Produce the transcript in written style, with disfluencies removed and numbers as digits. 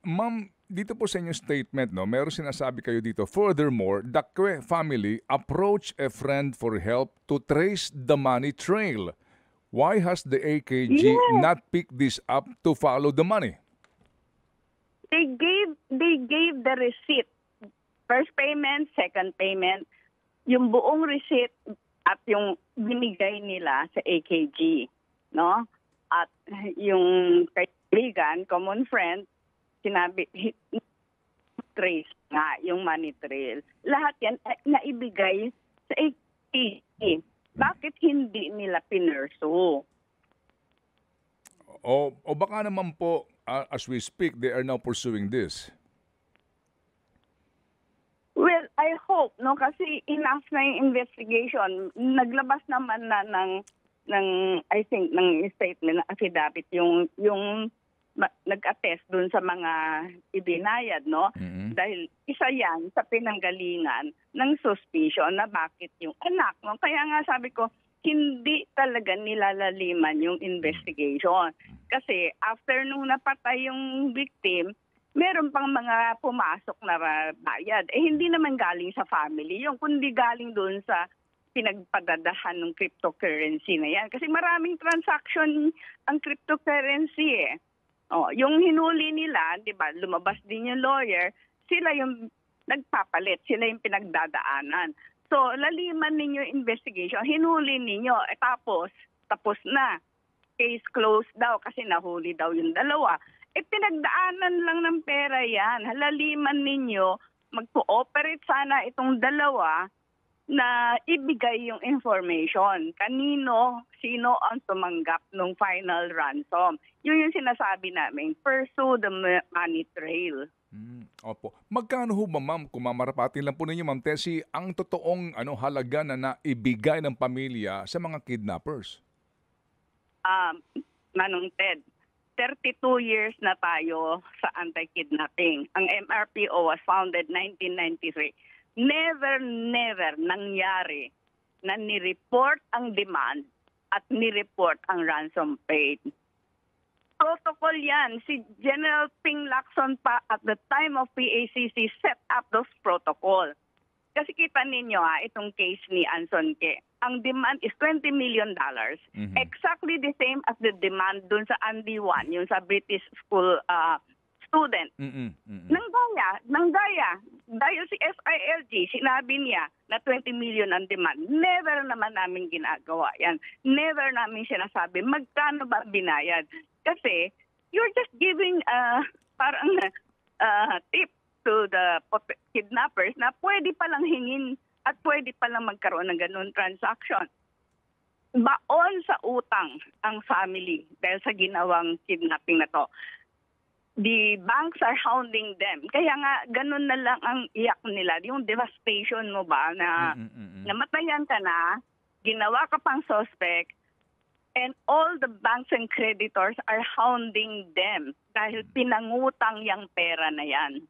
Ma'am, dito po sa inyong statement, no, meron sinasabi kayo dito, furthermore, the Kwe family approached a friend for help to trace the money trail. Why has the AKG Yes, not picked this up to follow the money? they gave the receipt. First payment, second payment, yung buong receipt at yung binigay nila sa AKG, no? At yung kaibigan, common friend, sinabi, trace nga, yung money trail. Lahat yan naibigay sa AKG. Bakit hindi nila pinursu? O baka naman po, as we speak, they are now pursuing this. Well, I hope, no, kasi enough na yung investigation. Naglabas naman na ng I think ng statement na affidavit yung nag-attest dun sa mga ibinayad, no? Dahil isa yan sa pinanggalingan ng suspicion na bakit yung anak, no? Kaya nga sabi ko, hindi talaga nilalaliman yung investigation. Kasi after nung napatay yung victim, meron pang mga pumasok na bayad. Hindi naman galing sa family yung kundi galing doon sa pinagpadadahan ng cryptocurrency na yan. Kasi maraming transaction ang cryptocurrency eh. Yung hinuli nila, di ba, lumabas din yung lawyer, sila yung nagpapalit, sila yung pinagdadaanan. So, laliman ninyo yung investigation, hinuli ninyo, tapos na. Case closed daw kasi nahuli daw yung dalawa. Pinagdaanan lang ng pera yan. Halaliman ninyo, mag-cooperate sana itong dalawa na ibigay yung information. Sino ang tumanggap ng final ransom. Yun yung sinasabi namin, pursue the money trail. Opo. Magkano ho ba, ma'am, kung mamarapatin lang po ninyo, Ma'am Tessie, ang totoong halaga na naibigay ng pamilya sa mga kidnappers? Manong Ted, 32 years na tayo sa anti-kidnapping. Ang MRPO was founded 1993. Never nangyari na nireport ang demand at nireport ang ransom paid. Protocol yan. Si General Ping Lacson pa at the time of PACC set up those protocol. Kasi kita ninyo itong case ni Anson Ke. Ang demand is $20 million. Exactly the same as the demand dun sa Andy Wan, yung sa British school student. Nanggaya. Dahil si SILG, sinabi niya na 20 million ang demand. Never naman namin ginagawa yan. Never namin sinasabi, magkano ba binayad? Kasi you're just giving parang tip to the kidnappers na pwede palang hingin at pwede palang magkaroon ng ganun transaction. Baon sa utang ang family dahil sa ginawang kidnapping na to. The banks are hounding them. Kaya nga, ganun na lang ang iyak nila. Yung devastation mo ba na namatayan ka na, ginawa ka pang suspect, and all the banks and creditors are hounding them dahil pinangutang yung pera na yan.